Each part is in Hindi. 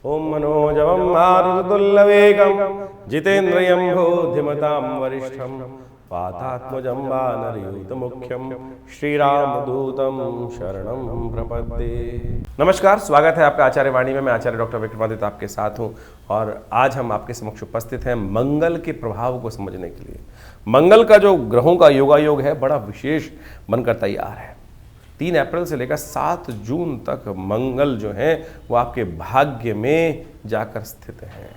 ओम मनोजवं मारुततुल्यवेगं जितेन्द्रियं बुद्धिमतां वरिष्ठं वातात्मजं वानरयूथमुख्यं श्रीरामदूतं शरणं प्रपद्ये। नमस्कार, स्वागत है आपका आचार्य वाणी में। मैं आचार्य डॉक्टर विक्रमादित्य आपके साथ हूं और आज हम आपके समक्ष उपस्थित हैं मंगल के प्रभाव को समझने के लिए। मंगल का जो ग्रहों का योगायोग है बड़ा विशेष बनकर तैयार है। 3 अप्रैल से लेकर 7 जून तक मंगल जो है वो आपके भाग्य में जाकर स्थित है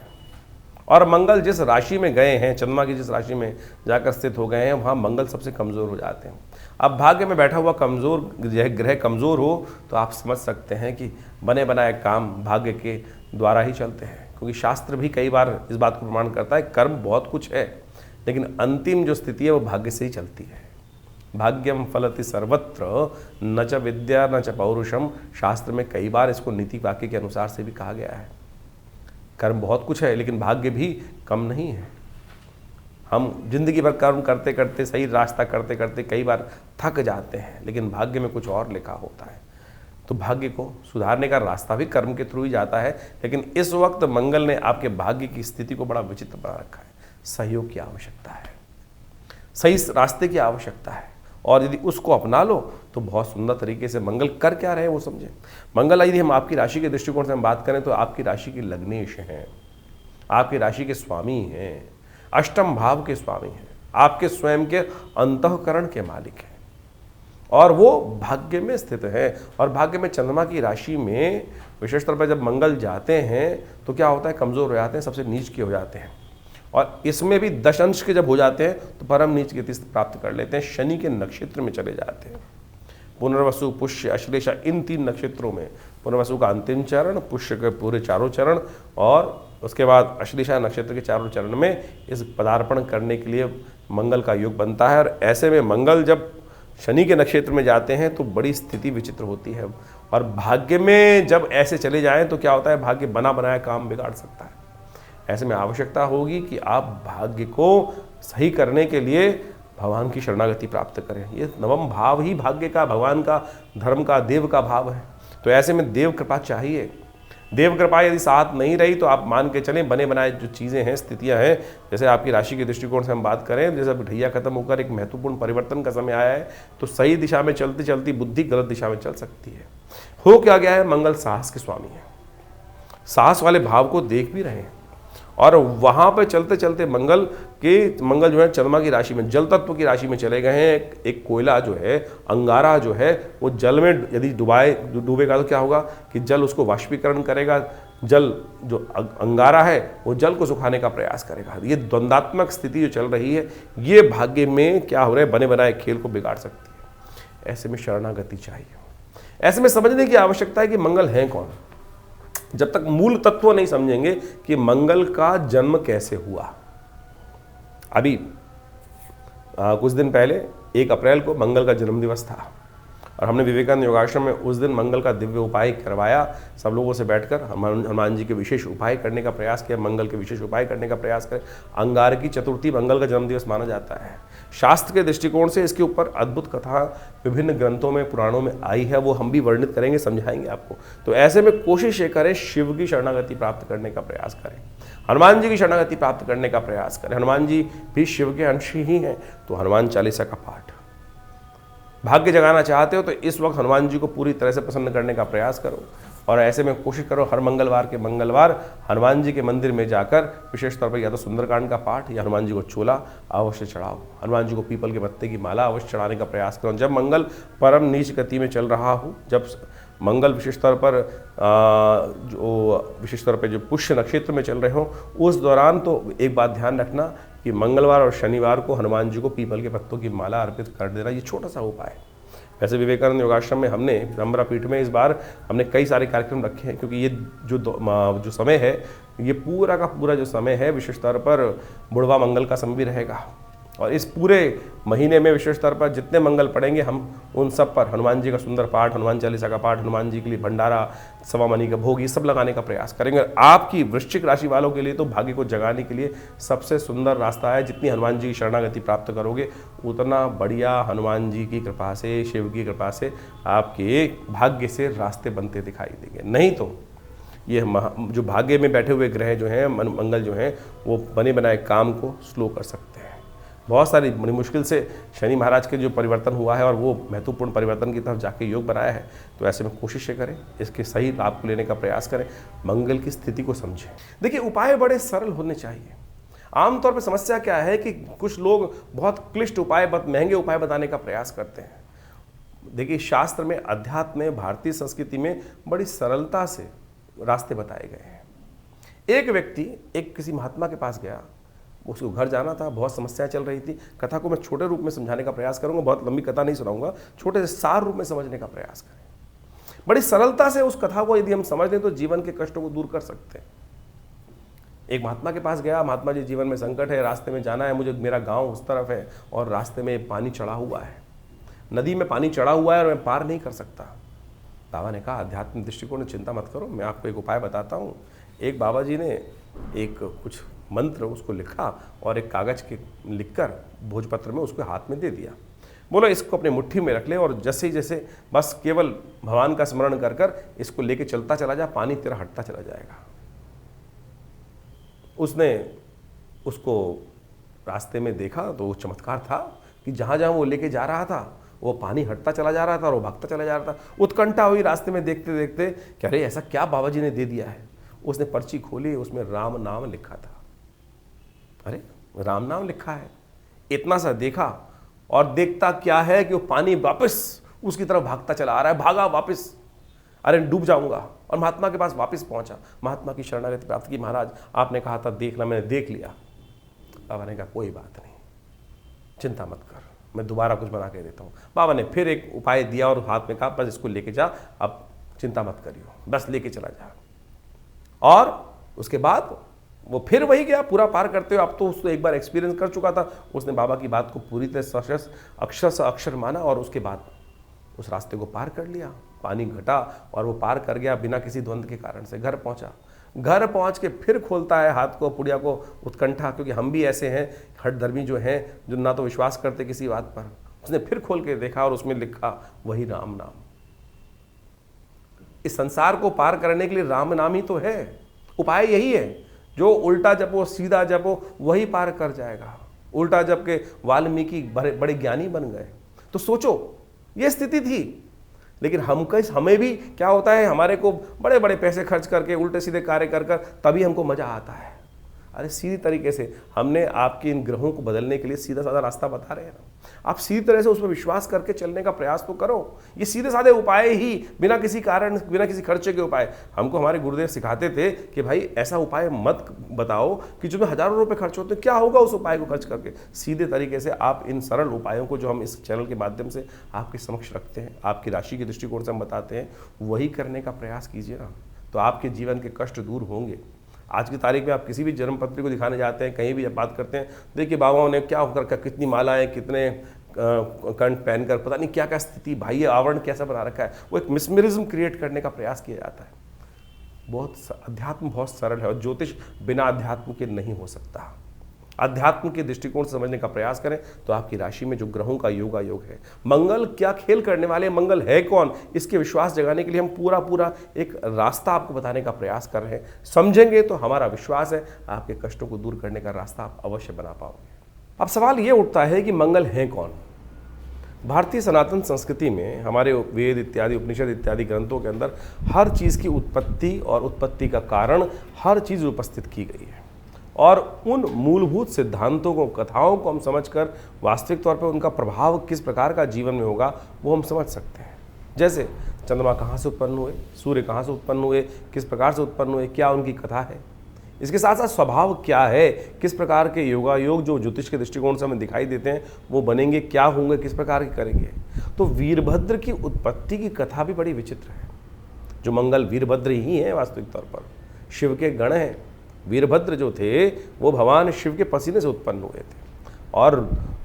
और मंगल जिस राशि में गए हैं, चंद्रमा की जिस राशि में जाकर स्थित हो गए हैं, वहाँ मंगल सबसे कमज़ोर हो जाते हैं। अब भाग्य में बैठा हुआ कमज़ोर ग्रह कमज़ोर हो तो आप समझ सकते हैं कि बने बनाए काम भाग्य के द्वारा ही चलते हैं, क्योंकि शास्त्र भी कई बार इस बात को प्रमाण करता है कर्म बहुत कुछ है लेकिन अंतिम जो स्थिति है वो भाग्य से ही चलती है। भाग्यम फलति सर्वत्र न च विद्या न च पौरुषम, शास्त्र में कई बार इसको नीति वाक्य के अनुसार से भी कहा गया है। कर्म बहुत कुछ है लेकिन भाग्य भी कम नहीं है। हम जिंदगी भर कर्म करते करते, सही रास्ता करते करते कई बार थक जाते हैं, लेकिन भाग्य में कुछ और लिखा होता है। तो भाग्य को सुधारने का रास्ता भी कर्म के थ्रू ही जाता है, लेकिन इस वक्त मंगल ने आपके भाग्य की स्थिति को बड़ा विचित्र बना रखा है। सहयोग की आवश्यकता है, सही रास्ते की आवश्यकता है, और यदि उसको अपना लो तो बहुत सुंदर तरीके से मंगल कर क्या रहे हैं वो समझें। मंगल यदि हम आपकी राशि के दृष्टिकोण से हम बात करें तो आपकी राशि के लग्नेश हैं, आपकी राशि के स्वामी हैं, अष्टम भाव के स्वामी हैं, आपके स्वयं के अंतःकरण के मालिक हैं और वो भाग्य में स्थित है। और भाग्य में चंद्रमा की राशि में विशेष तौर पर जब मंगल जाते हैं तो क्या होता है, कमज़ोर हो जाते हैं, सबसे नीच के हो जाते हैं। और इसमें भी दशंश के जब हो जाते हैं तो परम नीच गति प्राप्त कर लेते हैं, शनि के नक्षत्र में चले जाते हैं। पुनर्वसु, पुष्य, अश्लेषा, इन 3 नक्षत्रों में पुनर्वसु का अंतिम चरण, पुष्य के पूरे 4 चरण और उसके बाद अश्लेषा नक्षत्र के 4 चरण में इस पदार्पण करने के लिए मंगल का योग बनता है। और ऐसे में मंगल जब शनि के नक्षत्र में जाते हैं तो बड़ी स्थिति विचित्र होती है। और भाग्य में जब ऐसे चले जाएं तो क्या होता है, भाग्य बना बनाया काम बिगाड़ सकता है। ऐसे में आवश्यकता होगी कि आप भाग्य को सही करने के लिए भगवान की शरणागति प्राप्त करें। ये नवम भाव ही भाग्य का, भगवान का, धर्म का, देव का भाव है। तो ऐसे में देव कृपा चाहिए। देव कृपा यदि साथ नहीं रही तो आप मान के चलें बने बनाए जो चीज़ें हैं, स्थितियां हैं, जैसे आपकी राशि के दृष्टिकोण से हम बात करें, जैसे ढैया खत्म होकर एक महत्वपूर्ण परिवर्तन का समय आया है तो सही दिशा में चलती चलती बुद्धि गलत दिशा में चल सकती है। हो क्या गया है, मंगल साहस के स्वामी है, साहस वाले भाव को देख भी रहे हैं और वहाँ पे चलते चलते मंगल जो है चंद्रमा की राशि में, जल तत्व की राशि में चले गए हैं। एक कोयला जो है, अंगारा जो है, वो जल में यदि डूबेगा तो क्या होगा कि जल उसको वाष्पीकरण करेगा, जल जो अंगारा है वो जल को सुखाने का प्रयास करेगा। ये द्वंद्वात्मक स्थिति जो चल रही है ये भाग्य में क्या हो रहा है, बने बनाए खेल को बिगाड़ सकती है। ऐसे में शरणागति चाहिए। ऐसे में समझने की आवश्यकता है कि मंगल है कौन। जब तक मूल तत्व नहीं समझेंगे कि मंगल का जन्म कैसे हुआ। अभी कुछ दिन पहले 1 अप्रैल को मंगल का जन्म दिवस था और हमने विवेकानंद योगाश्रम में उस दिन मंगल का दिव्य उपाय करवाया। सब लोगों से बैठकर हनुमान जी के विशेष उपाय करने का प्रयास किया, मंगल के विशेष उपाय करने का प्रयास करें। अंगारकी चतुर्थी मंगल का जन्म दिवस माना जाता है। शास्त्र के दृष्टिकोण से इसके ऊपर अद्भुत कथा विभिन्न ग्रंथों में, पुराणों में आई है, वो हम भी वर्णित करेंगे, समझाएंगे आपको। तो ऐसे में कोशिश ये करें शिव की शरणागति प्राप्त करने का प्रयास करें, हनुमान जी की शरणागति प्राप्त करने का प्रयास करें। हनुमान जी भी शिव के अंश ही हैं, तो हनुमान चालीसा का पाठ। भाग्य जगाना चाहते हो तो इस वक्त हनुमान जी को पूरी तरह से प्रसन्न करने का प्रयास करो और ऐसे में कोशिश करो हर मंगलवार हनुमान जी के मंदिर में जाकर विशेष तौर पर या तो सुंदरकांड का पाठ या हनुमान जी को चोला अवश्य चढ़ाओ, हनुमान जी को पीपल के पत्ते की माला अवश्य चढ़ाने का प्रयास करो। जब मंगल परम नीच गति में चल रहा हो, जब मंगल विशेष तौर पर जो पुष्य नक्षत्र में चल रहे हो, उस दौरान तो एक बात ध्यान रखना कि मंगलवार और शनिवार को हनुमान जी को पीपल के पत्तों की माला अर्पित कर देना। ये छोटा सा उपाय है। वैसे विवेकानंद योगाश्रम में हमने ब्रह्मरा पीठ में इस बार हमने कई सारे कार्यक्रम रखे हैं, क्योंकि ये जो समय है, ये पूरा का पूरा जो समय है विशेष तौर पर बुढ़वा मंगल का समय भी रहेगा और इस पूरे महीने में विशेष तौर पर जितने मंगल पड़ेंगे हम उन सब पर हनुमान जी का सुंदर पाठ, हनुमान चालीसा का पाठ, हनुमान जी के लिए भंडारा, सवा मनी का भोग, ये सब लगाने का प्रयास करेंगे। आपकी वृश्चिक राशि वालों के लिए तो भाग्य को जगाने के लिए सबसे सुंदर रास्ता है। जितनी हनुमान जी की शरणागति प्राप्त करोगे उतना बढ़िया हनुमान जी की कृपा से, शिव की कृपा से आपके भाग्य से रास्ते बनते दिखाई देंगे। नहीं तो ये जो भाग्य में बैठे हुए ग्रह जो हैं, मंगल जो हैं, वो बने बनाए काम को स्लो कर सकते हैं। बहुत सारी बड़ी मुश्किल से शनि महाराज के जो परिवर्तन हुआ है और वो महत्वपूर्ण परिवर्तन की तरफ जाके योग बनाया है, तो ऐसे में कोशिशें करें, इसके सही लाभ को लेने का प्रयास करें, मंगल की स्थिति को समझें। देखिए, उपाय बड़े सरल होने चाहिए। आमतौर पर समस्या क्या है कि कुछ लोग बहुत क्लिष्ट उपाय, बहुत महंगे उपाय बताने का प्रयास करते हैं। देखिए, शास्त्र में, अध्यात्म में, भारतीय संस्कृति में बड़ी सरलता से रास्ते बताए गए हैं। एक व्यक्ति एक किसी महात्मा के पास गया, उसको घर जाना था, बहुत समस्याएं चल रही थी। कथा को मैं छोटे रूप में समझाने का प्रयास करूंगा, बहुत लंबी कथा नहीं सुनाऊंगा, छोटे से सार रूप में समझने का प्रयास करें। बड़ी सरलता से उस कथा को यदि हम समझ लें तो जीवन के कष्टों को दूर कर सकते हैं। एक महात्मा के पास गया, महात्मा जी, जीवन में संकट है, रास्ते में जाना है मुझे, मेरा गांव उस तरफ है और रास्ते में पानी चढ़ा हुआ है, नदी में पानी चढ़ा हुआ है और मैं पार नहीं कर सकता। बाबा ने कहा, आध्यात्मिक दृष्टिकोण, चिंता मत करो, मैं आपको एक उपाय बताता हूँ। एक बाबा जी ने एक कुछ मंत्र उसको लिखा और एक कागज के लिखकर भोजपत्र में उसको हाथ में दे दिया। बोलो, इसको अपने मुट्ठी में रख ले और जैसे ही जैसे बस केवल भगवान का स्मरण कर कर इसको लेके चलता चला जा, पानी तेरा हटता चला जाएगा। उसने उसको रास्ते में देखा तो वो चमत्कार था कि जहाँ जहाँ वो लेके जा रहा था वो पानी हटता चला जा रहा था और वो भागता चला जा रहा था। उत्कंठा हुई रास्ते में देखते देखते, कह रहे ऐसा क्या बाबा जी ने दे दिया है। उसने पर्ची खोली, उसमें राम नाम लिखा था। अरे, राम नाम लिखा है। इतना सा देखा और देखता क्या है कि वो पानी वापस उसकी तरफ भागता चला आ रहा है। भागा वापस, अरे डूब जाऊंगा, और महात्मा के पास वापस पहुंचा। महात्मा की शरणागति प्राप्त की। महाराज, आपने कहा था देखना, मैंने देख लिया। बाबा ने कहा, कोई बात नहीं, चिंता मत कर, मैं दोबारा कुछ बना के देता हूँ। बाबा ने फिर एक उपाय दिया और हाथ में कहा, बस इसको लेके जा, अब चिंता मत करियो, बस लेके चला जा। और उसके बाद वो फिर वही गया पूरा पार करते हुए। अब तो उसको एक बार एक्सपीरियंस कर चुका था। उसने बाबा की बात को पूरी तरह अक्षर से अक्षर माना और उसके बाद उस रास्ते को पार कर लिया। पानी घटा और वो पार कर गया बिना किसी द्वंद्व के कारण से। घर पहुंचा, घर पहुंच के फिर खोलता है हाथ को, पुड़िया को, उत्कंठा, क्योंकि हम भी ऐसे हैं हठधर्मी जो हैं, जो ना तो विश्वास करते किसी बात पर। उसने फिर खोल के देखा और उसमें लिखा वही राम नाम। इस संसार को पार करने के लिए राम नाम ही तो है। उपाय यही है, जो उल्टा जपो, सीधा जपो, वही पार कर जाएगा। उल्टा जप के वाल्मीकि बड़े ज्ञानी बन गए। तो सोचो, ये स्थिति थी। लेकिन हमें भी क्या होता है, हमारे को बड़े बड़े पैसे खर्च करके उल्टे सीधे कार्य कर कर तभी हमको मजा आता है। अरे सीधी तरीके से हमने आपके इन ग्रहों को बदलने के लिए सीधा साधा रास्ता बता रहे हैं ना, आप सीधी तरह से उस पर विश्वास करके चलने का प्रयास तो करो। ये सीधे साधे उपाय ही, बिना किसी कारण, बिना किसी खर्चे के उपाय, हमको हमारे गुरुदेव सिखाते थे कि भाई ऐसा उपाय मत बताओ कि जिसमें हजारों रुपए खर्च होते, क्या होगा उस उपाय को खर्च करके। सीधे तरीके से आप इन सरल उपायों को जो हम इस चैनल के माध्यम से आपके समक्ष रखते हैं, आपकी राशि के दृष्टिकोण से हम बताते हैं, वही करने का प्रयास कीजिए ना, तो आपके जीवन के कष्ट दूर होंगे। आज की तारीख में आप किसी भी जन्म पत्री को दिखाने जाते हैं, कहीं भी जब बात करते हैं, देखिए बाबाओं ने क्या होकर, कितनी मालाएं, कितने कंठ पहनकर, पता नहीं क्या क्या स्थिति, बाह्य आवरण कैसा बना रखा है। वो एक मिसमरिज्म क्रिएट करने का प्रयास किया जाता है। बहुत अध्यात्म बहुत सरल है और ज्योतिष बिना अध्यात्म के नहीं हो सकता। अध्यात्म के दृष्टिकोण से समझने का प्रयास करें तो आपकी राशि में जो ग्रहों का योग है, मंगल क्या खेल करने वाले, मंगल है कौन, इसके विश्वास जगाने के लिए हम पूरा एक रास्ता आपको बताने का प्रयास कर रहे हैं। समझेंगे तो हमारा विश्वास है आपके कष्टों को दूर करने का रास्ता आप अवश्य बना पाओगे। अब सवाल ये उठता है कि मंगल है कौन। भारतीय सनातन संस्कृति में हमारे वेद इत्यादि, उपनिषद इत्यादि ग्रंथों के अंदर हर चीज़ की उत्पत्ति और उत्पत्ति का कारण, हर चीज़ उपस्थित की गई है। और उन मूलभूत सिद्धांतों को, कथाओं को हम समझकर वास्तविक तौर पर उनका प्रभाव किस प्रकार का जीवन में होगा वो हम समझ सकते हैं। जैसे चंद्रमा कहाँ से उत्पन्न हुए, सूर्य कहाँ से उत्पन्न हुए, किस प्रकार से उत्पन्न हुए, क्या उनकी कथा है, इसके साथ साथ स्वभाव क्या है, किस प्रकार के योगायोग जो ज्योतिष के दृष्टिकोण से हमें दिखाई देते हैं वो बनेंगे, क्या होंगे, किस प्रकार के करेंगे। तो वीरभद्र की उत्पत्ति की कथा भी बड़ी विचित्र है। जो मंगल वीरभद्र ही है वास्तविक तौर पर, शिव के गण हैं। वीरभद्र जो थे वो भगवान शिव के पसीने से उत्पन्न हुए थे और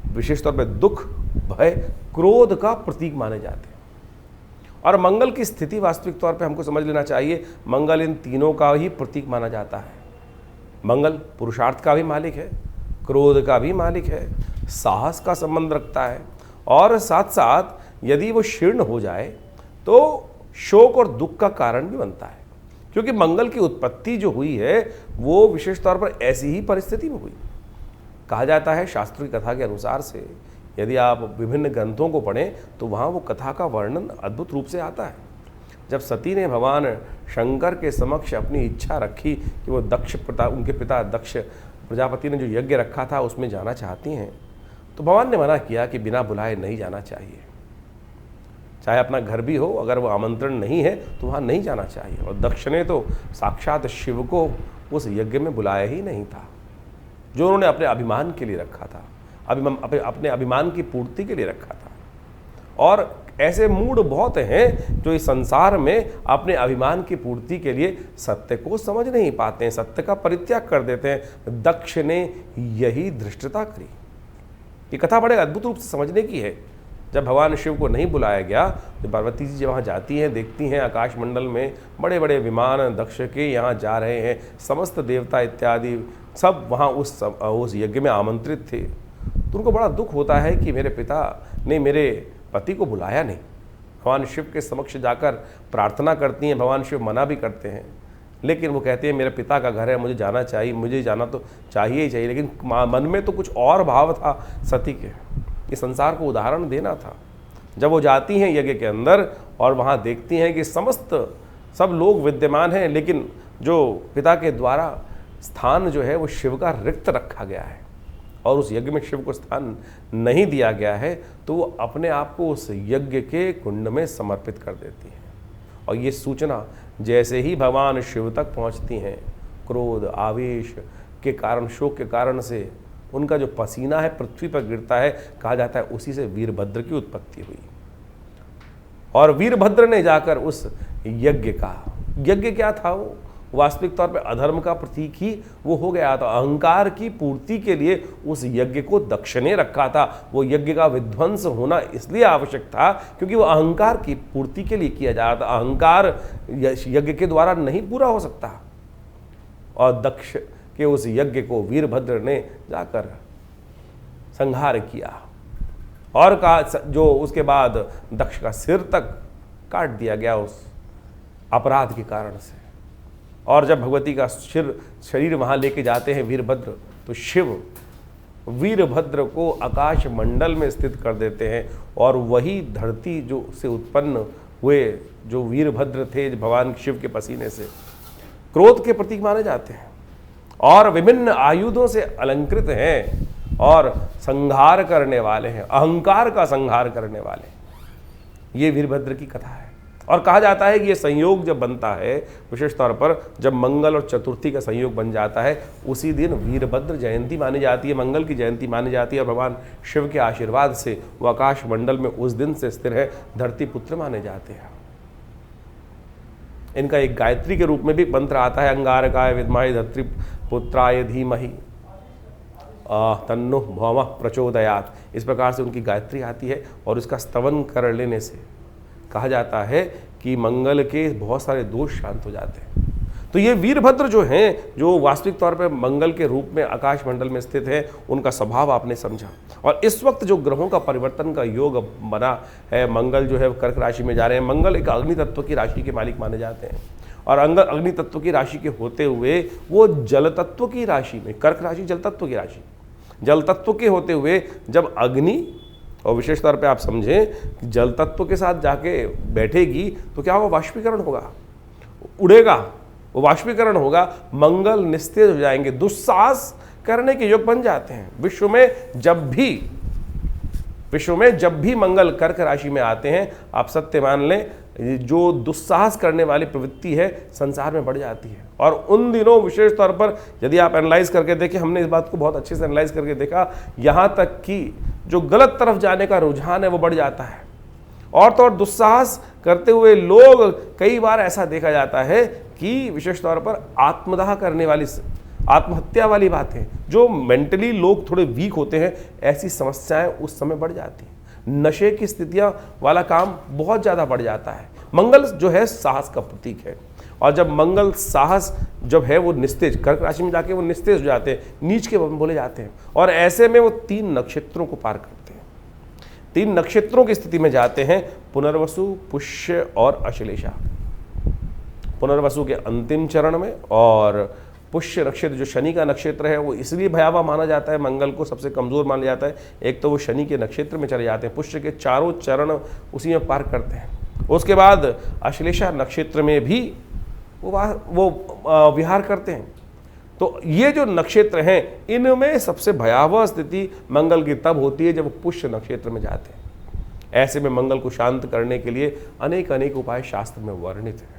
विशेष तौर पर दुख, भय, क्रोध का प्रतीक माने जाते हैं। और मंगल की स्थिति वास्तविक तौर पे हमको समझ लेना चाहिए, मंगल इन तीनों का ही प्रतीक माना जाता है। मंगल पुरुषार्थ का भी मालिक है, क्रोध का भी मालिक है, साहस का संबंध रखता है, और साथ साथ यदि वो शीर्ण हो जाए तो शोक और दुख का कारण भी बनता है। क्योंकि मंगल की उत्पत्ति जो हुई है वो विशेष तौर पर ऐसी ही परिस्थिति में हुई। कहा जाता है शास्त्रों की कथा के अनुसार से, यदि आप विभिन्न ग्रंथों को पढ़ें तो वहाँ वो कथा का वर्णन अद्भुत रूप से आता है। जब सती ने भगवान शंकर के समक्ष अपनी इच्छा रखी कि वो उनके पिता दक्ष प्रजापति ने जो यज्ञ रखा था उसमें जाना चाहती हैं, तो भगवान ने मना किया कि बिना बुलाए नहीं जाना चाहिए। चाहे अपना घर भी हो, अगर वो आमंत्रण नहीं है तो वहाँ नहीं जाना चाहिए। और दक्ष ने तो साक्षात शिव को उस यज्ञ में बुलाया ही नहीं था, जो उन्होंने अपने अभिमान के लिए रखा था, अपने अभिमान की पूर्ति के लिए रखा था। और ऐसे मूड बहुत हैं जो इस संसार में अपने अभिमान की पूर्ति के लिए सत्य को समझ नहीं पाते हैं, सत्य का परित्याग कर देते हैं। दक्ष ने यही धृष्टता करी। ये कथा बड़े अद्भुत रूप से समझने की है। जब भगवान शिव को नहीं बुलाया गया तो पार्वती जी वहाँ जाती हैं, देखती हैं आकाश मंडल में बड़े बड़े विमान दक्ष के यहाँ जा रहे हैं, समस्त देवता इत्यादि सब वहाँ उस यज्ञ में आमंत्रित थे। तो उनको बड़ा दुख होता है कि मेरे पिता ने मेरे पति को बुलाया नहीं। भगवान शिव के समक्ष जाकर प्रार्थना करती हैं, भगवान शिव मना भी करते हैं, लेकिन वो कहते हैं मेरे पिता का घर है, मुझे जाना चाहिए, मुझे जाना तो चाहिए ही चाहिए। लेकिन मन में तो कुछ और भाव था सती के, ये संसार को उदाहरण देना था। जब वो जाती हैं यज्ञ के अंदर और वहाँ देखती हैं कि सब लोग विद्यमान हैं, लेकिन जो पिता के द्वारा स्थान जो है वो शिव का रिक्त रखा गया है और उस यज्ञ में शिव को स्थान नहीं दिया गया है, तो वो अपने आप को उस यज्ञ के कुंड में समर्पित कर देती है। और ये सूचना जैसे ही भगवान शिव तक पहुंचती हैं, क्रोध आवेश के कारण, शोक के कारण से उनका जो पसीना है पृथ्वी पर गिरता है, कहा जाता है उसी से वीरभद्र की उत्पत्ति हुई। और वीरभद्र ने जाकर उस यज्ञ क्या था, वो वास्तविक तौर पे अधर्म का प्रतीक ही वो हो गया था। अहंकार की पूर्ति के लिए उस यज्ञ को दक्ष ने रखा था। वो यज्ञ का विध्वंस होना इसलिए आवश्यक था क्योंकि वो अहंकार की पूर्ति के लिए किया जा रहा था। अहंकार यज्ञ के द्वारा नहीं पूरा हो सकता। और दक्ष के उस यज्ञ को वीरभद्र ने जाकर संहार किया और जो उसके बाद दक्ष का सिर तक काट दिया गया उस अपराध के कारण से। और जब भगवती का शरीर वहाँ लेके जाते हैं वीरभद्र, तो शिव वीरभद्र को आकाश मंडल में स्थित कर देते हैं और वही धरती जो से उत्पन्न हुए जो वीरभद्र थे भगवान शिव के पसीने से, क्रोध के प्रतीक माने जाते हैं और विभिन्न आयुधों से अलंकृत हैं और संहार करने वाले हैं, अहंकार का संहार करने वाले। ये वीरभद्र की कथा है। और कहा जाता है कि ये संयोग जब बनता है, विशेष तौर पर जब मंगल और चतुर्थी का संयोग बन जाता है, उसी दिन वीरभद्र जयंती मानी जाती है, मंगल की जयंती मानी जाती है। और भगवान शिव के आशीर्वाद से वो आकाश मंडल में उस दिन से स्थिर है, धरती पुत्र माने जाते हैं। इनका एक गायत्री के रूप में भी मंत्र आता है, अंगारकाय विद्महे धरती पुत्राय धीमहि तन्नो भौमः प्रचोदयात्। इस प्रकार से उनकी गायत्री आती है और इसका स्तवन कर लेने से कहा जाता है कि मंगल के बहुत सारे दोष शांत हो जाते हैं। तो ये वीरभद्र जो हैं, जो वास्तविक तौर पर मंगल के रूप में आकाश मंडल में स्थित है, उनका स्वभाव आपने समझा। और इस वक्त जो ग्रहों का परिवर्तन का योग बना है, मंगल जो है कर्क राशि में जा रहे हैं। मंगल एक अग्नि तत्व की राशि के मालिक माने जाते हैं और अग्नि तत्व की राशि के होते हुए वो जल तत्व की राशि में, कर्क राशि जल तत्व की राशि, जल तत्व के होते हुए जब अग्नि, और विशेष तौर पे आप समझें कि जल तत्व के साथ जाके बैठेगी तो क्या होगा, वाष्पीकरण होगा, उड़ेगा, वो वाष्पीकरण होगा, मंगल निस्तेज हो जाएंगे, दुस्साहस करने के योग बन जाते हैं। विश्व में जब भी मंगल कर्क राशि में आते हैं, आप सत्य मान लें, जो दुस्साहस करने वाली प्रवृत्ति है संसार में बढ़ जाती है। और उन दिनों विशेष तौर पर यदि आप एनालाइज करके देखें, हमने इस बात को बहुत अच्छे से एनालाइज करके देखा, यहाँ तक कि जो गलत तरफ जाने का रुझान है वो बढ़ जाता है। और तो और दुस्साहस करते हुए लोग, कई बार ऐसा देखा जाता है कि विशेष तौर पर आत्मदाह करने वाली, आत्महत्या वाली बातें, जो मेंटली लोग थोड़े वीक होते हैं, ऐसी समस्याएं उस समय बढ़ जाती हैं। नशे की स्थितियां वाला काम बहुत ज़्यादा बढ़ जाता है। मंगल जो है साहस का प्रतीक है, और जब मंगल साहस जब है वो निस्तेज, कर्क राशि में जाके वो निस्तेज हो जाते हैं, नीच के बोले जाते हैं, और ऐसे में वो 3 नक्षत्रों को पार करते हैं। 3 नक्षत्रों की स्थिति में जाते हैं, पुनर्वसु, पुष्य और अश्लेषा। पुनर्वसु के अंतिम चरण में। और पुष्य नक्षत्र जो शनि का नक्षत्र है वो इसलिए भयावह माना जाता है, मंगल को सबसे कमज़ोर माना जाता है। एक तो वो शनि के नक्षत्र में चले जाते हैं, पुष्य के चारों चरण उसी में पार करते हैं। उसके बाद अश्लेषा नक्षत्र में भी वो विहार करते हैं। तो ये जो नक्षत्र हैं इनमें सबसे भयावह स्थिति मंगल की तब होती है जब वो पुष्य नक्षत्र में जाते हैं। ऐसे में मंगल को शांत करने के लिए अनेक अनेक उपाय शास्त्र में वर्णित हैं,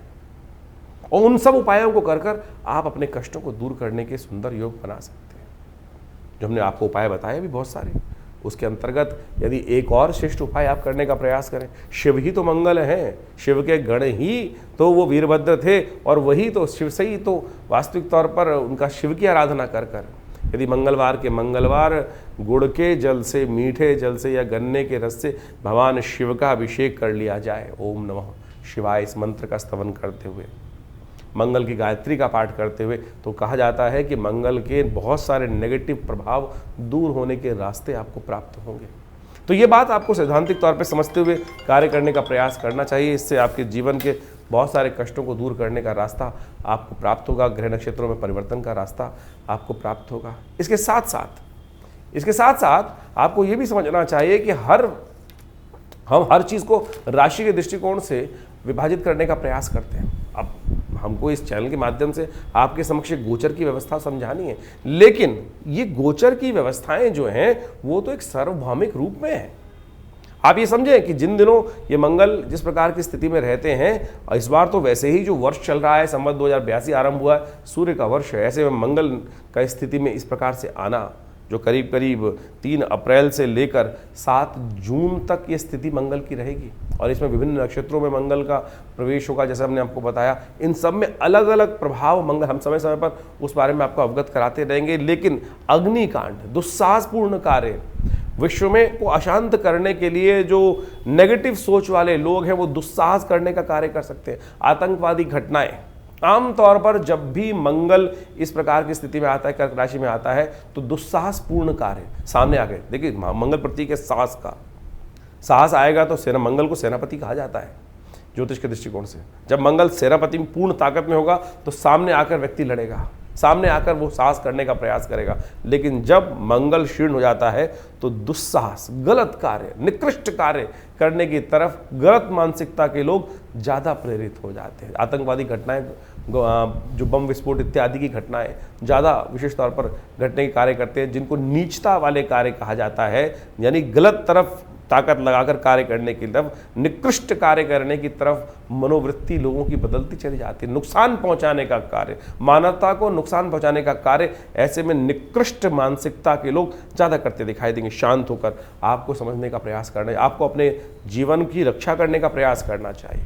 और उन सब उपायों को कर कर आप अपने कष्टों को दूर करने के सुंदर योग बना सकते हैं। जो हमने आपको उपाय बताए भी बहुत सारे, उसके अंतर्गत यदि एक और श्रेष्ठ उपाय आप करने का प्रयास करें, शिव ही तो मंगल हैं, शिव के गण ही तो वो वीरभद्र थे, और वही तो शिव से ही तो वास्तविक तौर पर उनका शिव की आराधना कर कर यदि मंगलवार के मंगलवार गुड़ के जल से, मीठे जल से या गन्ने के रस से भगवान शिव का अभिषेक कर लिया जाए, ओम नमः शिवाय इस मंत्र का स्तवन करते हुए, मंगल की गायत्री का पाठ करते हुए, तो कहा जाता है कि मंगल के बहुत सारे नेगेटिव प्रभाव दूर होने के रास्ते आपको प्राप्त होंगे। तो ये बात आपको सैद्धांतिक तौर पे समझते हुए कार्य करने का प्रयास करना चाहिए। इससे आपके जीवन के बहुत सारे कष्टों को दूर करने का रास्ता आपको प्राप्त होगा, ग्रह नक्षत्रों में परिवर्तन का रास्ता आपको प्राप्त होगा। इसके साथ साथ आपको ये भी समझना चाहिए कि हम हर चीज़ को राशि के दृष्टिकोण से विभाजित करने का प्रयास करते हैं। अब हमको इस चैनल के माध्यम से आपके समक्ष गोचर की व्यवस्था समझानी है, लेकिन ये गोचर की व्यवस्थाएं जो हैं वो तो एक सार्वभौमिक रूप में है। आप ये समझें कि जिन दिनों ये मंगल जिस प्रकार की स्थिति में रहते हैं, इस बार तो वैसे ही जो वर्ष चल रहा है संवत 2082 आरंभ हुआ है, सूर्य का वर्ष है, ऐसे में मंगल का स्थिति में इस प्रकार से आना जो करीब करीब 3 अप्रैल से लेकर 7 जून तक ये स्थिति मंगल की रहेगी, और इसमें विभिन्न नक्षत्रों में मंगल का प्रवेश होगा। जैसे हमने आपको बताया, इन सब में अलग अलग प्रभाव मंगल, हम समय समय पर उस बारे में आपको अवगत कराते रहेंगे। लेकिन अग्निकांड, दुस्साहसपूर्ण कार्य, विश्व में को अशांत करने के लिए जो नेगेटिव सोच वाले लोग हैं वो दुस्साहस करने का कार्य कर सकते हैं। आतंकवादी घटनाएं, आमतौर पर जब भी मंगल इस प्रकार की स्थिति में आता है, कर्क राशि में आता है, तो दुस्साहसपूर्ण कार्य सामने आ गए। देखिए, मंगल प्रतीक है साहस का, साहस आएगा तो मंगल को सेनापति कहा जाता है ज्योतिष के दृष्टिकोण से। जब मंगल सेनापति में पूर्ण ताकत में होगा तो सामने आकर व्यक्ति लड़ेगा, सामने आकर वो साहस करने का प्रयास करेगा। लेकिन जब मंगल क्षीण हो जाता है तो दुस्साहस, गलत कार्य, निकृष्ट कार्य करने की तरफ गलत मानसिकता के लोग ज़्यादा प्रेरित हो जाते हैं। आतंकवादी घटनाएं, जो बम विस्फोट इत्यादि की घटनाएं ज़्यादा विशेष तौर पर घटने के कार्य करते हैं, जिनको नीचता वाले कार्य कहा जाता है, यानी गलत तरफ ताकत लगाकर कार्य करने की तरफ, निकृष्ट कार्य करने की तरफ मनोवृत्ति लोगों की बदलती चली जाती है। नुकसान पहुंचाने का कार्य, मानवता को नुकसान पहुंचाने का कार्य ऐसे में निकृष्ट मानसिकता के लोग ज़्यादा करते दिखाई देंगे। शांत होकर आपको समझने का प्रयास करना है, आपको अपने जीवन की रक्षा करने का प्रयास करना चाहिए।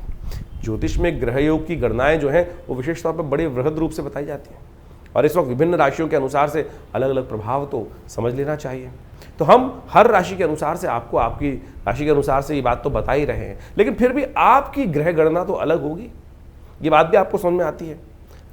ज्योतिष में ग्रह योग की गणनाएं जो हैं वो विशेष तौर पर बड़े वृहद रूप से बताई जाती हैं, और इस वक्त विभिन्न राशियों के अनुसार से अलग अलग प्रभाव तो समझ लेना चाहिए। तो हम हर राशि के अनुसार से आपको आपकी राशि के अनुसार से ये बात तो बता ही रहे हैं, लेकिन फिर भी आपकी ग्रह गणना तो अलग होगी, ये बात भी आपको समझ में आती है।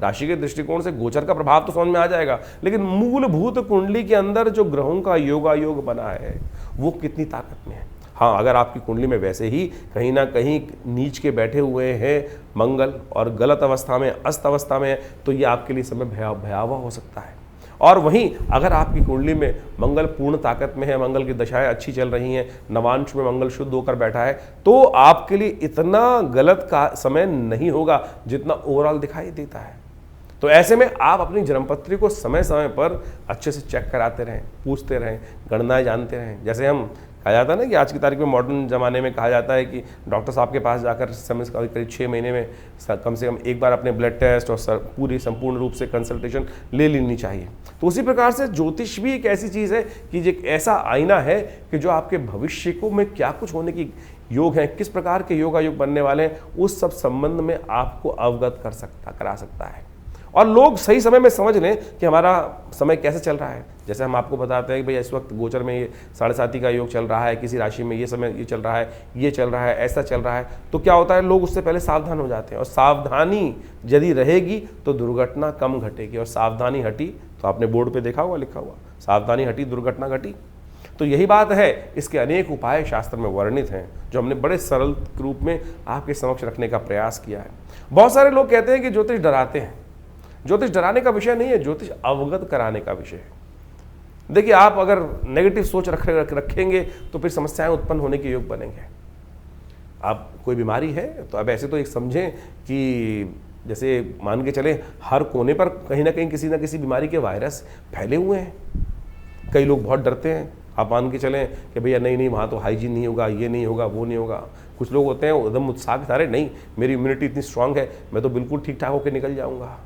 राशि के दृष्टिकोण से गोचर का प्रभाव तो समझ में आ जाएगा, लेकिन मूलभूत कुंडली के अंदर जो ग्रहों का योगायोग बना है वो कितनी ताकत में है। हाँ, अगर आपकी कुंडली में वैसे ही कहीं ना कहीं नीच के बैठे हुए हैं मंगल और गलत अवस्था में, अस्त अवस्था में है, तो ये आपके लिए समय भयावह हो सकता है। और वहीं अगर आपकी कुंडली में मंगल पूर्ण ताकत में है, मंगल की दशाएं अच्छी चल रही हैं, नवांश में मंगल शुद्ध होकर बैठा है, तो आपके लिए इतना गलत का समय नहीं होगा जितना ओवरऑल दिखाई देता है। तो ऐसे में आप अपनी जन्मपत्री को समय समय पर अच्छे से चेक कराते रहें, पूछते रहें, गणनाएं जानते रहें। जैसे हम कहा जाता है ना कि आज की तारीख में मॉडर्न ज़माने में कहा जाता है कि डॉक्टर साहब के पास जाकर समय करीब 6 महीने में कम से कम एक बार अपने ब्लड टेस्ट और पूरी संपूर्ण रूप से कंसल्टेशन ले लेनी चाहिए। तो उसी प्रकार से ज्योतिष भी एक ऐसी चीज़ है कि एक ऐसा आईना है कि जो आपके भविष्य को में क्या कुछ होने की योग हैं, किस प्रकार के योगायोग बनने वाले हैं, उस सब संबंध में आपको अवगत करा सकता है। और लोग सही समय में समझ लें कि हमारा समय कैसे चल रहा है। जैसे हम आपको बताते हैं कि भाई इस वक्त गोचर में ये 7.5 का योग चल रहा है, किसी राशि में ये समय ये चल रहा है, ये चल रहा है, ऐसा चल रहा है, तो क्या होता है, लोग उससे पहले सावधान हो जाते हैं। और सावधानी यदि रहेगी तो दुर्घटना कम घटेगी, और सावधानी हटी तो आपने बोर्ड पे देखा हुआ लिखा हुआ, सावधानी हटी दुर्घटना घटी। तो यही बात है, इसके अनेक उपाय शास्त्र में वर्णित हैं जो हमने बड़े सरल रूप में आपके समक्ष रखने का प्रयास किया है। बहुत सारे लोग कहते हैं कि ज्योतिष डराते हैं। ज्योतिष डराने का विषय नहीं है, ज्योतिष अवगत कराने का विषय है। देखिए, आप अगर नेगेटिव सोच रखेंगे तो फिर समस्याएं उत्पन्न होने के योग बनेंगे। आप कोई बीमारी है तो अब ऐसे तो एक समझें कि जैसे मान के चले हर कोने पर कहीं ना कहीं किसी ना किसी बीमारी के वायरस फैले हुए हैं। कई लोग बहुत डरते हैं। आप मान के चलें कि भैया नहीं वहाँ तो हाइजीन नहीं होगा, ये नहीं होगा, वो नहीं होगा। कुछ लोग होते हैं एकदम उत्साह के सारे, नहीं मेरी इम्यूनिटी इतनी स्ट्रांग है, मैं तो बिल्कुल ठीक ठाक होकर निकल जाऊँगा।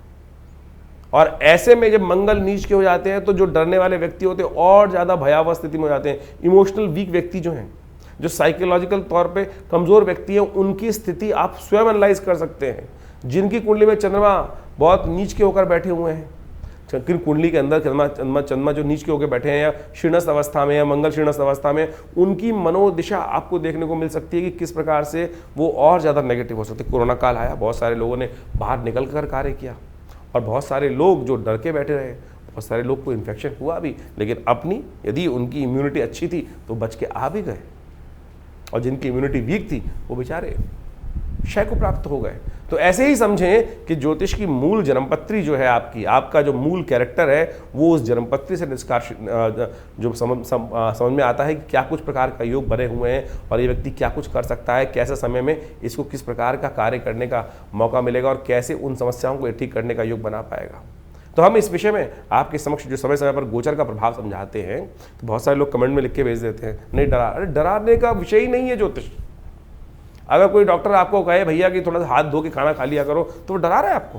और ऐसे में जब मंगल नीच के हो जाते हैं तो जो डरने वाले व्यक्ति होते हैं और ज़्यादा भयावह स्थिति में हो जाते हैं। इमोशनल वीक व्यक्ति जो हैं, जो साइकोलॉजिकल तौर पे कमज़ोर व्यक्ति हैं, उनकी स्थिति आप स्वयं एनालाइज कर सकते हैं। जिनकी कुंडली में चंद्रमा बहुत नीच के होकर बैठे हुए हैं, कुंडली के अंदर चंद्रमा जो नीच के होकर बैठे हैं या शीर्णस्थ अवस्था में या मंगल शीर्णस्थ अवस्था में, उनकी मनोदिशा आपको देखने को मिल सकती है कि किस प्रकार से वो और ज़्यादा नेगेटिव हो सकते हैं। कोरोना काल आया, बहुत सारे लोगों ने बाहर निकल कर कार्य किया और बहुत सारे लोग जो डर के बैठे रहे, बहुत सारे लोग को इन्फेक्शन हुआ भी, लेकिन अपनी यदि उनकी इम्यूनिटी अच्छी थी तो बच के आ भी गए, और जिनकी इम्यूनिटी वीक थी वो बेचारे क्षय को प्राप्त हो गए। तो ऐसे ही समझें कि ज्योतिष की मूल जन्मपत्री जो है आपका जो मूल कैरेक्टर है, वो उस जन्मपत्री से निष्कार्ष जो समझ में आता है कि क्या कुछ प्रकार का योग बने हुए हैं और ये व्यक्ति क्या कुछ कर सकता है, कैसे समय में इसको किस प्रकार का कार्य करने का मौका मिलेगा और कैसे उन समस्याओं को ठीक करने का योग बना पाएगा। तो हम इस विषय में आपके समक्ष जो समय समय पर गोचर का प्रभाव समझाते हैं, तो बहुत सारे लोग कमेंट में लिख के भेज देते हैं नहीं डरा। अरे डराने का विषय ही नहीं है ज्योतिष। अगर कोई डॉक्टर आपको कहे भैया कि थोड़ा सा हाथ धो के खाना खा लिया करो, तो वो डरा रहा है आपको?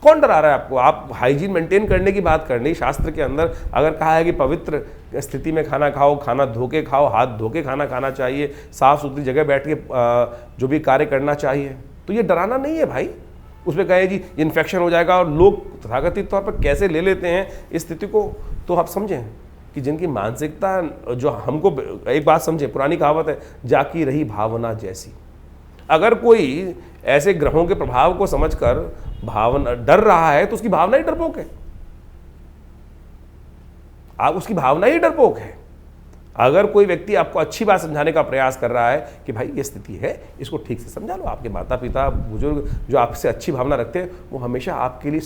कौन डरा रहा है आपको? आप हाइजीन मेंटेन करने की बात करनी। शास्त्र के अंदर अगर कहा है कि पवित्र स्थिति में खाना खाओ, खाना धो के खाओ, हाथ धो के खाना खाना चाहिए, साफ सुथरी जगह बैठ के जो भी कार्य करना चाहिए, तो ये डराना नहीं है भाई। उसमें कहे जी इन्फेक्शन हो जाएगा, और लोग तथाकथित तौर पर कैसे ले लेते हैं इस स्थिति को, तो आप समझें कि जिनकी मानसिकता जो हमको, एक बात समझे, पुरानी कहावत है, जाकी रही भावना जैसी। अगर कोई ऐसे ग्रहों के प्रभाव को समझकर भावना डर रहा है तो उसकी भावना ही डरपोक है। आप उसकी भावना ही डरपोक है। अगर कोई व्यक्ति आपको अच्छी बात समझाने का प्रयास कर रहा है कि भाई ये स्थिति है, इसको ठीक से समझा लो, आपके माता पिता बुजुर्ग जो आपसे अच्छी भावना रखते हैं वो हमेशा आपके लिए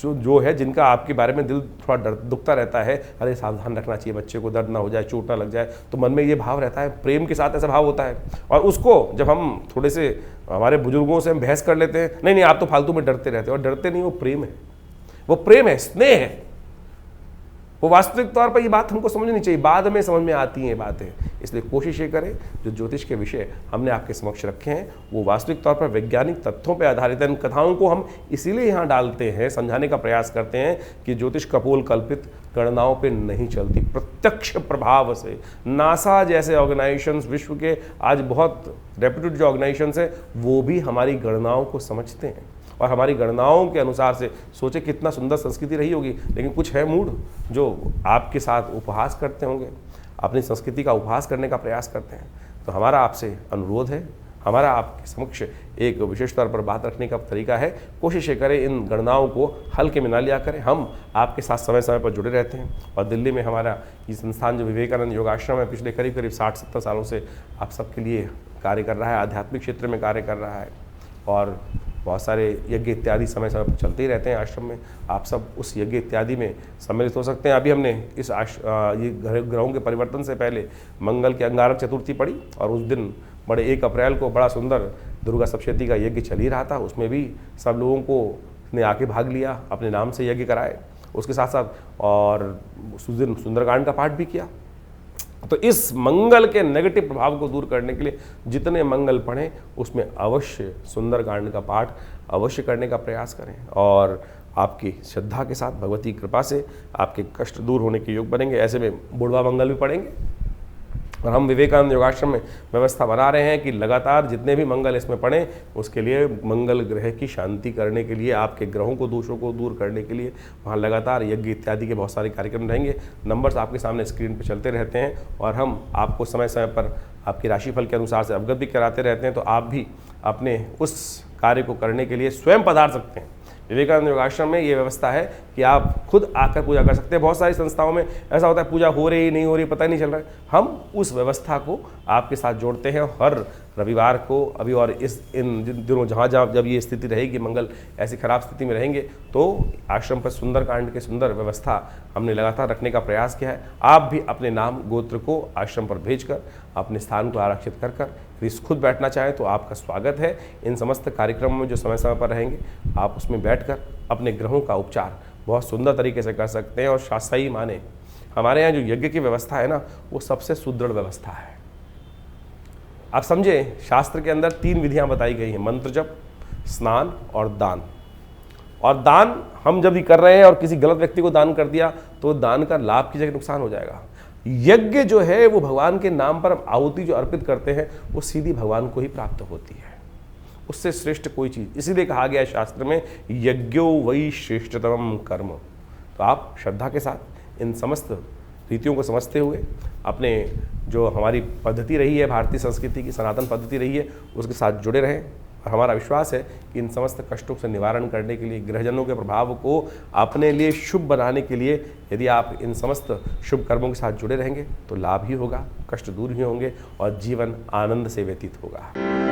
जो है, जिनका आपके बारे में दिल थोड़ा दुखता रहता है, अरे सावधान रखना चाहिए बच्चे को, दर्द ना हो जाए, चोट ना लग जाए, तो मन में ये भाव रहता है, प्रेम के साथ ऐसा भाव होता है। और उसको जब हम थोड़े से हमारे बुजुर्गों से हम बहस कर लेते हैं, नहीं आप तो फालतू में डरते रहते हो, और डरते नहीं, वो प्रेम है, वो प्रेम है, स्नेह है। वो वास्तविक तौर पर ये बात हमको समझनी चाहिए, बाद में समझ में आती हैं ये बातें। इसलिए कोशिश ये करें, जो ज्योतिष के विषय हमने आपके समक्ष रखे हैं वो वास्तविक तौर पर वैज्ञानिक तथ्यों पर आधारित है। इन कथाओं को हम इसीलिए यहाँ डालते हैं, समझाने का प्रयास करते हैं कि ज्योतिष कपोल कल्पित गणनाओं पे नहीं चलती, प्रत्यक्ष प्रभाव से। नासा जैसे ऑर्गेनाइजेशंस, विश्व के आज बहुत रेप्यूटेड जो ऑर्गेनाइजेशंस हैं, वो भी हमारी गणनाओं को समझते हैं और हमारी गणनाओं के अनुसार से सोचे कितना सुंदर संस्कृति रही होगी। लेकिन कुछ है मूड जो आपके साथ उपहास करते होंगे, अपनी संस्कृति का उपहास करने का प्रयास करते हैं। तो हमारा आपसे अनुरोध है, हमारा आपके समक्ष एक विशेष तौर पर बात रखने का तरीका है, कोशिश ये करें इन गणनाओं को हल्के में ना लिया करें। हम आपके साथ समय समय पर जुड़े रहते हैं, और दिल्ली में हमारा ये संस्थान जो विवेकानंद योगाश्रम है, पिछले करीब 60-70 सालों से आप सबके लिए कार्य कर रहा है, आध्यात्मिक क्षेत्र में कार्य कर रहा है, और बहुत सारे यज्ञ इत्यादि समय समय पर चलते ही रहते हैं आश्रम में। आप सब उस यज्ञ इत्यादि में सम्मिलित हो सकते हैं। अभी हमने इस ये ग्रहों के परिवर्तन से पहले मंगल की अंगारक चतुर्थी पड़ी, और उस दिन बड़े 1 अप्रैल को बड़ा सुंदर दुर्गा सप्तशती का यज्ञ चल ही रहा था। उसमें भी सब लोगों को ने आके भाग लिया, अपने नाम से यज्ञ कराए, उसके साथ साथ और उस दिन सुंदरकांड का पाठ भी किया। तो इस मंगल के नेगेटिव प्रभाव को दूर करने के लिए जितने मंगल पढ़ें उसमें अवश्य सुंदरकांड का पाठ अवश्य करने का प्रयास करें, और आपकी श्रद्धा के साथ भगवती कृपा से आपके कष्ट दूर होने के योग बनेंगे। ऐसे में बुढ़वा मंगल भी पढ़ेंगे, और हम विवेकानंद योगाश्रम में व्यवस्था बना रहे हैं कि लगातार जितने भी मंगल इसमें पढ़ें, उसके लिए मंगल ग्रह की शांति करने के लिए, आपके ग्रहों को दोषों को दूर करने के लिए वहाँ लगातार यज्ञ इत्यादि के बहुत सारे कार्यक्रम रहेंगे। नंबर्स आपके सामने स्क्रीन पर चलते रहते हैं, और हम आपको समय समय पर आपके राशिफल के अनुसार से अवगत भी कराते रहते हैं। तो आप भी अपने उस कार्य को करने के लिए स्वयं पधार सकते हैं। विवेकानंद योगाश्रम में ये व्यवस्था है कि आप खुद आकर पूजा कर सकते हैं। बहुत सारी संस्थाओं में ऐसा होता है पूजा हो रही नहीं हो रही पता नहीं चल रहा है। हम उस व्यवस्था को आपके साथ जोड़ते हैं। हर रविवार को अभी और इन दिनों जहाँ जब ये स्थिति रहेगी, मंगल ऐसी खराब स्थिति में रहेंगे, तो आश्रम पर सुंदरकांड की सुंदर व्यवस्था हमने लगातार रखने का प्रयास किया है। आप भी अपने नाम गोत्र को आश्रम पर भेजकर अपने स्थान को आरक्षित कर यदि खुद बैठना चाहें तो आपका स्वागत है। इन समस्त कार्यक्रमों में जो समय समय पर रहेंगे आप उसमें बैठकर अपने ग्रहों का उपचार बहुत सुंदर तरीके से कर सकते हैं। और शास्त्री माने हमारे यहाँ जो यज्ञ की व्यवस्था है ना, वो सबसे सुदृढ़ व्यवस्था है। आप समझे, शास्त्र के अंदर 3 विधियां बताई गई हैं, मंत्र जप, स्नान और दान। और दान हम जब भी कर रहे हैं और किसी गलत व्यक्ति को दान कर दिया तो दान का लाभ की जगह नुकसान हो जाएगा। यज्ञ जो है वो भगवान के नाम पर आहुति जो अर्पित करते हैं वो सीधी भगवान को ही प्राप्त होती है, उससे श्रेष्ठ कोई चीज। इसीलिए कहा गया है शास्त्र में, यज्ञो वै श्रेष्ठतम कर्म। तो आप श्रद्धा के साथ इन समस्त रीतियों को समझते हुए अपने जो हमारी पद्धति रही है, भारतीय संस्कृति की सनातन पद्धति रही है, उसके साथ जुड़े रहें। और हमारा विश्वास है कि इन समस्त कष्टों से निवारण करने के लिए, ग्रहजनों के प्रभाव को अपने लिए शुभ बनाने के लिए यदि आप इन समस्त शुभ कर्मों के साथ जुड़े रहेंगे तो लाभ ही होगा, कष्ट दूर ही होंगे और जीवन आनंद से व्यतीत होगा।